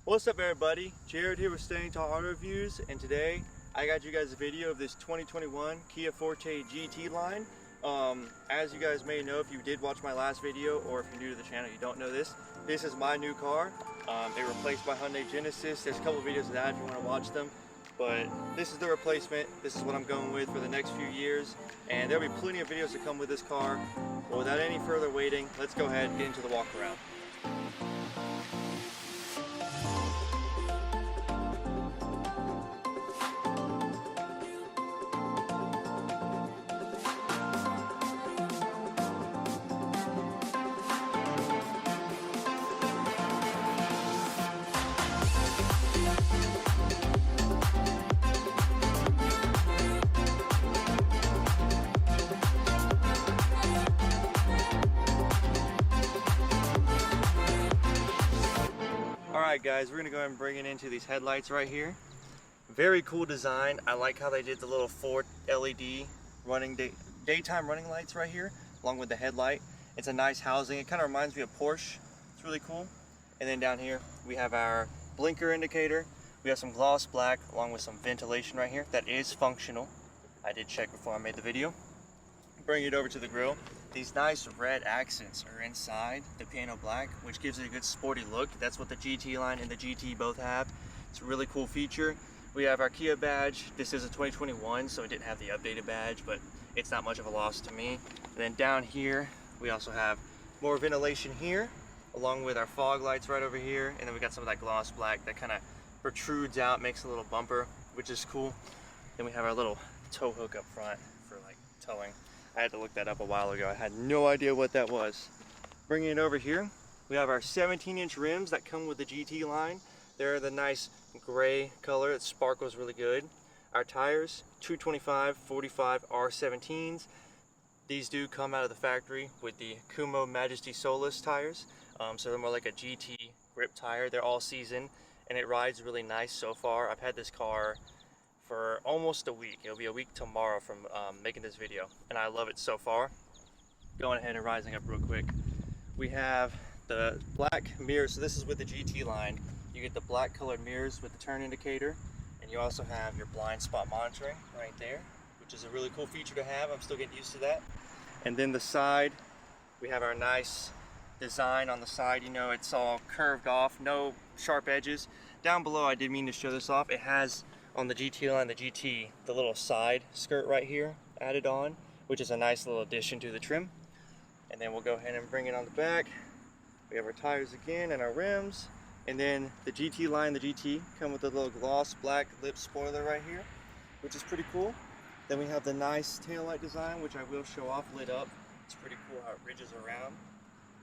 What's up everybody, Jared here with Standingtallautoreviews, and today I got you guys a video of this 2021 Kia Forte GT line. As you guys may know, if you did watch my last video, or if you're new to the channel you don't know this is my new car. It replaced my Hyundai Genesis. There's a couple of videos of that if you want to watch them, but this is the replacement. This is what I'm going with for the next few years, and there'll be plenty of videos to come with this car. But without any further waiting, let's go ahead and get into the walk around. Alright guys, we're going to go ahead and bring it into these headlights right here. Very cool design. I like how they did the little Forte LED daytime running lights right here along with the headlight. It's a nice housing. It kind of reminds me of Porsche. It's really cool. And then down here we have our blinker indicator. We have some gloss black along with some ventilation right here that is functional. I did check before I made the video. Bring it over to the grille. These nice red accents are inside the piano black, which gives it a good sporty look. That's what the GT line and the GT both have. It's a really cool feature. We have our Kia badge. This is a 2021, so it didn't have the updated badge, but it's not much of a loss to me. And then down here, we also have more ventilation here, along with our fog lights right over here. And then we got some of that gloss black that kind of protrudes out, makes a little bumper, which is cool. Then we have our little tow hook up front for like towing. I had to look that up a while ago. I had no idea what that was. Bringing it over here, we have our 17-inch rims that come with the GT line. They're the nice gray color. It sparkles really good. Our tires, 225/45 R17s. These do come out of the factory with the Kumo Majesty Solus tires. So they're more like a GT grip tire. They're all season and it rides really nice so far. I've had this car for almost a week. It'll be a week tomorrow from making this video, and I love it so far. Going ahead and rising up real quick, we have the black mirrors. So this is with the GT line. You get the black colored mirrors with the turn indicator, and you also have your blind spot monitoring right there, which is a really cool feature to have. I'm still getting used to that. And then the side, we have our nice design on the side. You know, it's all curved off, no sharp edges. Down below, I did mean to show this off. It has on the GT line, the GT, the little side skirt right here added on, which is a nice little addition to the trim. And then we'll go ahead and bring it on the back. We have our tires again and our rims. And then the GT line, the GT, come with a little gloss black lip spoiler right here, which is pretty cool. Then we have the nice taillight design, which I will show off lit up. It's pretty cool how it ridges around.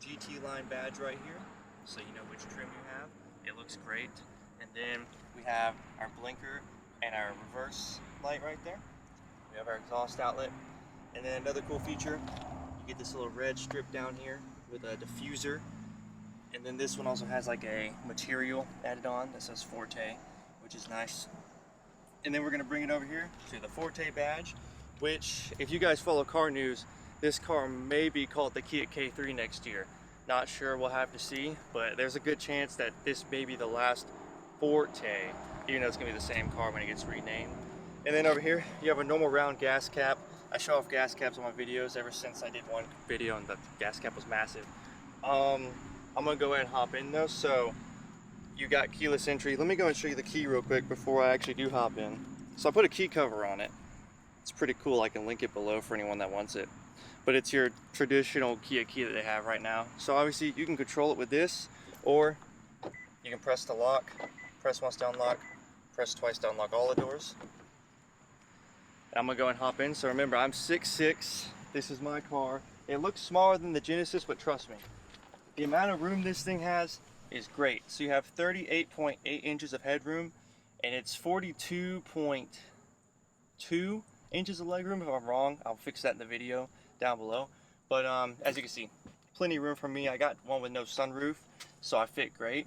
GT line badge right here, so you know which trim you have. It looks great. And then we have our blinker and our reverse light right there. We have our exhaust outlet. And then another cool feature, you get this little red strip down here with a diffuser. And then this one also has like a material added on that says Forte, which is nice. And then we're gonna bring it over here to the Forte badge, which if you guys follow car news, this car may be called the Kia K3 next year. Not sure, we'll have to see, but there's a good chance that this may be the last Forte, even though it's gonna be the same car when it gets renamed. And then over here, you have a normal round gas cap. I show off gas caps on my videos ever since I did one video and the gas cap was massive. I'm gonna go ahead and hop in though. So you got keyless entry. Let me go and show you the key real quick before I actually do hop in. So I put a key cover on it. It's pretty cool. I can link it below for anyone that wants it. But it's your traditional Kia key that they have right now. So obviously you can control it with this, or you can press the lock. Press once to unlock, press twice to unlock all the doors. And I'm gonna go and hop in. So remember, I'm 6'6". This is my car. It looks smaller than the Genesis, but trust me, the amount of room this thing has is great. So you have 38.8 inches of headroom, and it's 42.2 inches of legroom. If I'm wrong, I'll fix that in the video down below. But as you can see, plenty of room for me. I got one with no sunroof, so I fit great.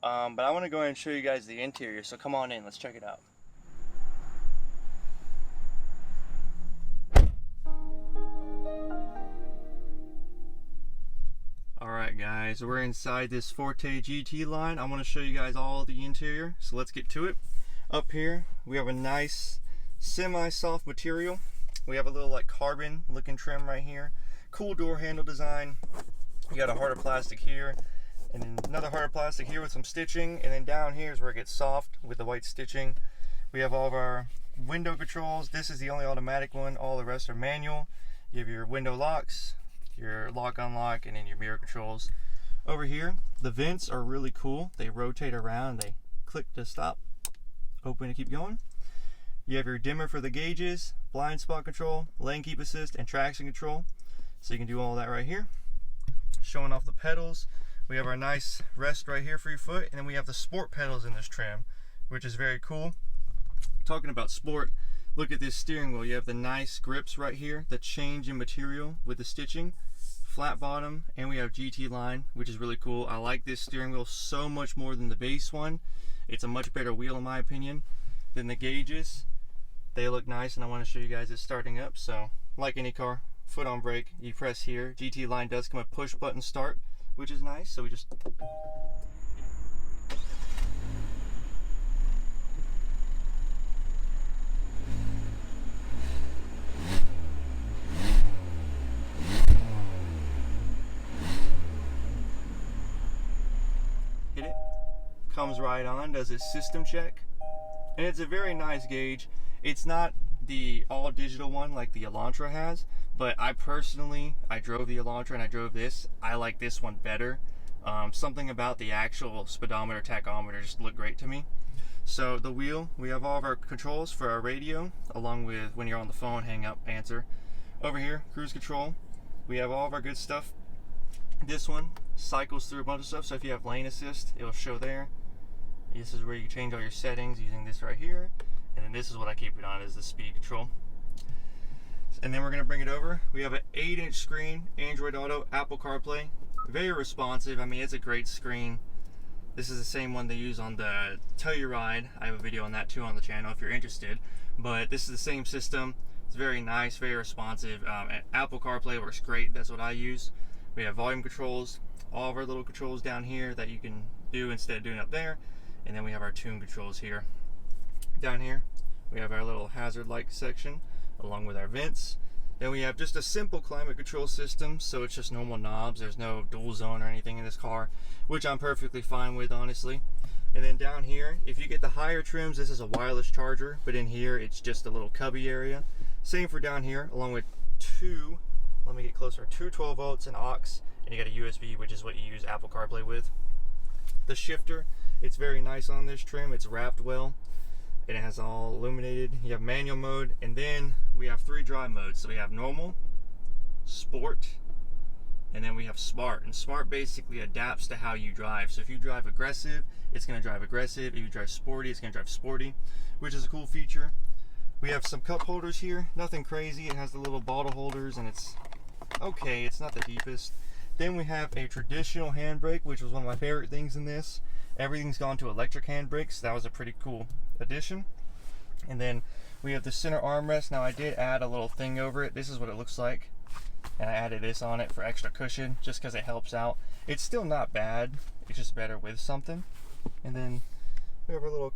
But I want to go ahead and show you guys the interior, so come on in, let's check it out. Alright guys, guys, we're inside this Forte GT line. I want to show you guys all the interior, so let's get to it. Up here we have a nice semi-soft material. We have a little like carbon looking trim right here. Cool door handle design. You got a harder plastic here, and then another harder plastic here with some stitching, and then down here is where it gets soft with the white stitching. We have all of our window controls. This is the only automatic one. All the rest are manual. You have your window locks, your lock unlock, and then your mirror controls. Over here the vents are really cool. They rotate around, they click to stop, open to keep going. You have your dimmer for the gauges, blind spot control, lane keep assist, and traction control, so you can do all that right here. Showing off the pedals, we have our nice rest right here for your foot, and then we have the sport pedals in this trim, which is very cool. Talking about sport, look at this steering wheel. You have the nice grips right here, the change in material with the stitching, flat bottom, and we have GT line, which is really cool. I like this steering wheel so much more than the base one. It's a much better wheel in my opinion. Then the gauges, they look nice, and I want to show you guys it starting up. So like any car, foot on brake, you press here. GT line does come with push button start, which is nice. So we just hit it, comes right on, does its system check, and it's a very nice gauge. It's not the all digital one like the Elantra has, but I drove the Elantra and I drove this. I like this one better. Something about the actual speedometer, tachometer just look great to me. So the wheel, we have all of our controls for our radio, along with when you're on the phone, hang up, answer. Over here, cruise control, we have all of our good stuff. This one cycles through a bunch of stuff, so if you have lane assist, it'll show there. This is where you change all your settings using this right here, and then this is what I keep it on, is the speed control. And then we're going to bring it over. We have an 8-inch screen, Android Auto, Apple CarPlay, very responsive. I mean, it's a great screen. This is the same one they use on the Telluride. I have a video on that too on the channel if you're interested, but this is the same system. It's very nice, very responsive. Apple CarPlay works great. That's what I use. We have volume controls, all of our little controls down here that you can do instead of doing up there, and then we have our tune controls here. Down here we have our little hazard light section along with our vents. Then we have just a simple climate control system, so it's just normal knobs. There's no dual zone or anything in this car, which I'm perfectly fine with, honestly. And then down here, if you get the higher trims, this is a wireless charger, but in here it's just a little cubby area. Same for down here, along with two, let me get closer, two 12 volts and aux, and you got a USB, which is what you use Apple CarPlay with. The shifter, it's very nice on this trim. It's wrapped well, and it has all illuminated. You have manual mode, and then we have 3 drive modes. So we have normal, sport, and then we have smart. And smart basically adapts to how you drive. So if you drive aggressive, it's going to drive aggressive. If you drive sporty, it's going to drive sporty, which is a cool feature. We have some cup holders here, nothing crazy. It has the little bottle holders, and it's okay, it's not the deepest. Then we have a traditional handbrake, which was one of my favorite things in this. Everything's gone to electric handbrakes, so that was a pretty cool addition. And then we have the center armrest. Now I did add a little thing over it. This is what it looks like, and I added this on it for extra cushion just because it helps out. It's still not bad, it's just better with something. And then we have a little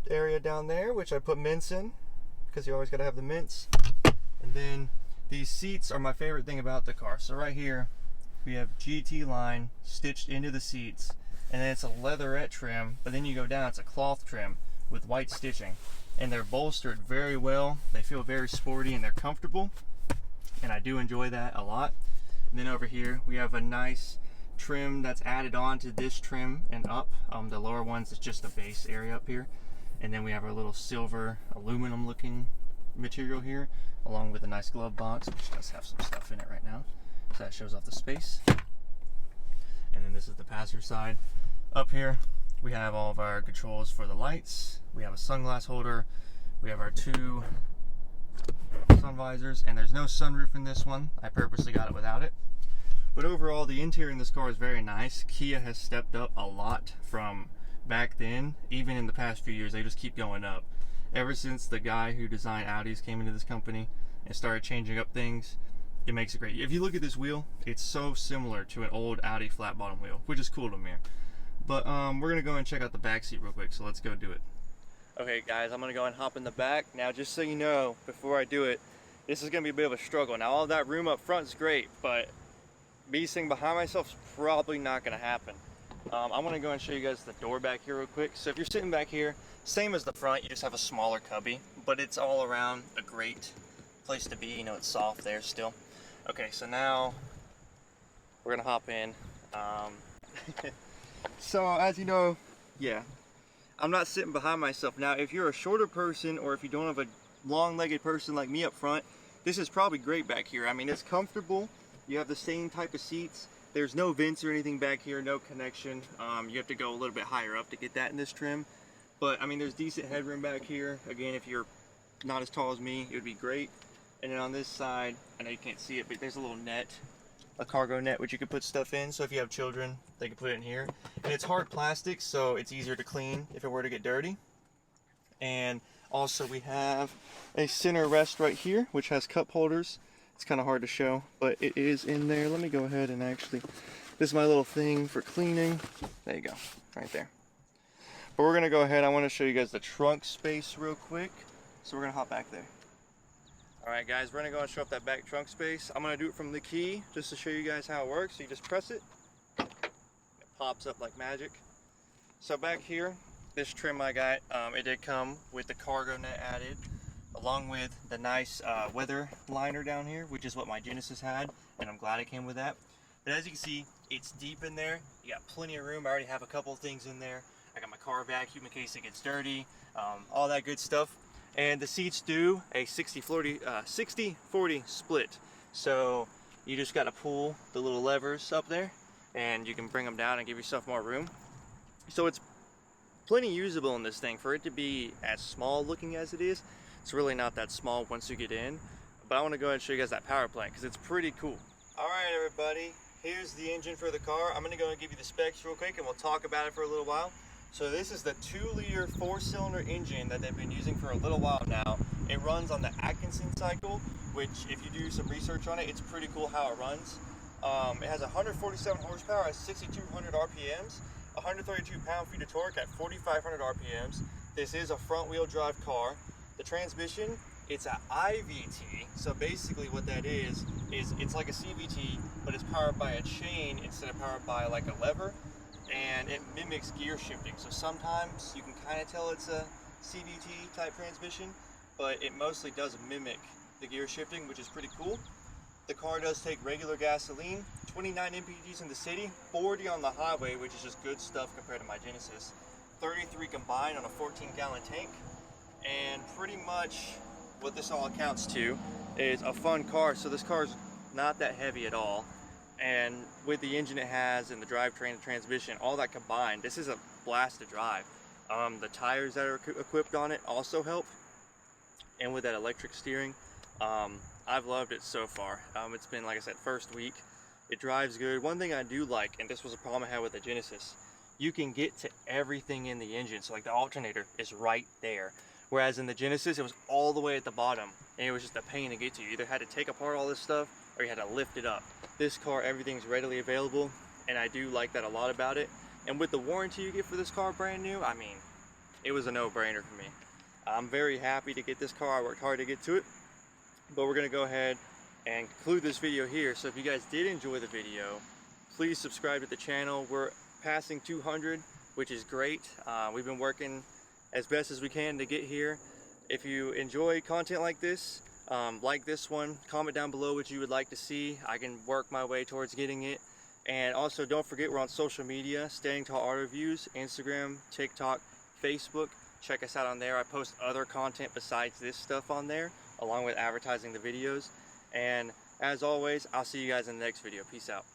area down there, which I put mints in, because you always got to have the mints. And then these seats are my favorite thing about the car. So right here we have GT line stitched into the seats, and then it's a leatherette trim, but then you go down, it's a cloth trim with white stitching, and they're bolstered very well. They feel very sporty and they're comfortable, and I do enjoy that a lot. And then over here we have a nice trim that's added on to this trim and up. The lower ones is just the base area up here, and then we have our little silver aluminum looking material here, along with a nice glove box, which does have some stuff in it right now, so that shows off the space. And then this is the passenger side. Up here we have all of our controls for the lights. We have a sunglass holder, we have our 2 sun visors, and there's no sunroof in this one. I purposely got it without it. But overall, the interior in this car is very nice. Kia has stepped up a lot from back then. Even in the past few years, they just keep going up. Ever since the guy who designed Audis came into this company and started changing up things, it makes it great. If you look at this wheel, it's so similar to an old Audi flat bottom wheel, which is cool to me. But we're gonna go and check out the back seat real quick, so let's go do it. Okay guys, I'm gonna go and hop in the back. Now just so you know, before I do it, this is gonna be a bit of a struggle. Now all that room up front is great, but me sitting behind myself is probably not gonna happen. I'm gonna go and show you guys the door back here real quick. So if you're sitting back here, same as the front, you just have a smaller cubby, but it's all around a great place to be. You know, it's soft there still. Okay, so now we're gonna hop in. So as you know, yeah, I'm not sitting behind myself. Now if you're a shorter person, or if you don't have a long-legged person like me up front, this is probably great back here. I mean, it's comfortable. You have the same type of seats. There's no vents or anything back here, no connection. You have to go a little bit higher up to get that in this trim. But I mean, there's decent headroom back here. Again, if you're not as tall as me, it would be great. And then on this side, I know you can't see it, but there's a little net, a cargo net, which you could put stuff in. So if you have children, they can put it in here. And it's hard plastic, so it's easier to clean if it were to get dirty. And also we have a center rest right here, which has cup holders. It's kind of hard to show, but it is in there. Let me go ahead and actually, this is my little thing for cleaning. There you go, right there. But we're gonna go ahead, I wanna show you guys the trunk space real quick. So we're gonna hop back there. All right guys, we're gonna go and show up that back trunk space. I'm gonna do it from the key, just to show you guys how it works. So you just press it, it pops up like magic. So back here, this trim I got, it did come with the cargo net added, along with the nice weather liner down here, which is what my Genesis had, and I'm glad it came with that. But as you can see, it's deep in there. You got plenty of room. I already have a couple of things in there. I got my car vacuum in case it gets dirty, all that good stuff. And the seats do a 60-40 split. So you just got to pull the little levers up there, and you can bring them down and give yourself more room. So it's plenty usable in this thing. For it to be as small looking as it is, it's really not that small once you get in. But I want to go ahead and show you guys that power plant because it's pretty cool. All right, everybody, here's the engine for the car. I'm going to go and give you the specs real quick, and we'll talk about it for a little while. So this is the 2-liter 4-cylinder engine that they've been using for a little while now. It runs on the Atkinson cycle, which if you do some research on it, it's pretty cool how it runs. It has 147 horsepower at 6,200 RPMs, 132 pound-feet of torque at 4,500 RPMs. This is a front-wheel drive car. The transmission, it's an IVT, so basically what that is it's like a CVT, but it's powered by a chain instead of powered by like a lever, and it mimics gear shifting. So sometimes you can kind of tell it's a CVT type transmission, but it mostly does mimic the gear shifting, which is pretty cool. The car does take regular gasoline, 29 mpgs in the city, 40 on the highway, which is just good stuff compared to my Genesis. 33 combined on a 14-gallon tank. And pretty much what this all accounts to is a fun car. So this car's not that heavy at all, and with the engine it has and the drivetrain and transmission, all that combined, this is a blast to drive. The tires that are equipped on it also help, and with that electric steering, I've loved it so far. It's been, like I said, first week. It drives good. One thing I do like, and this was a problem I had with the Genesis, you can get to everything in the engine. So like the alternator is right there. Whereas in the Genesis, it was all the way at the bottom, and it was just a pain to get to. You either had to take apart all this stuff, or you had to lift it up. This car, everything's readily available, and I do like that a lot about it. And with the warranty you get for this car brand new, I mean, it was a no-brainer for me. I'm very happy to get this car. I worked hard to get to it. But we're gonna go ahead and conclude this video here. So if you guys did enjoy the video, please subscribe to the channel. We're passing 200, which is great. We've been working as best as we can to get here. If you enjoy content like this one, comment down below what you would like to see. I can work my way towards getting it. And also don't forget, we're on social media, Standingtallautoreviews, Instagram, TikTok, Facebook. Check us out on there. I post other content besides this stuff on there, along with advertising the videos. And as always, I'll see you guys in the next video. Peace out.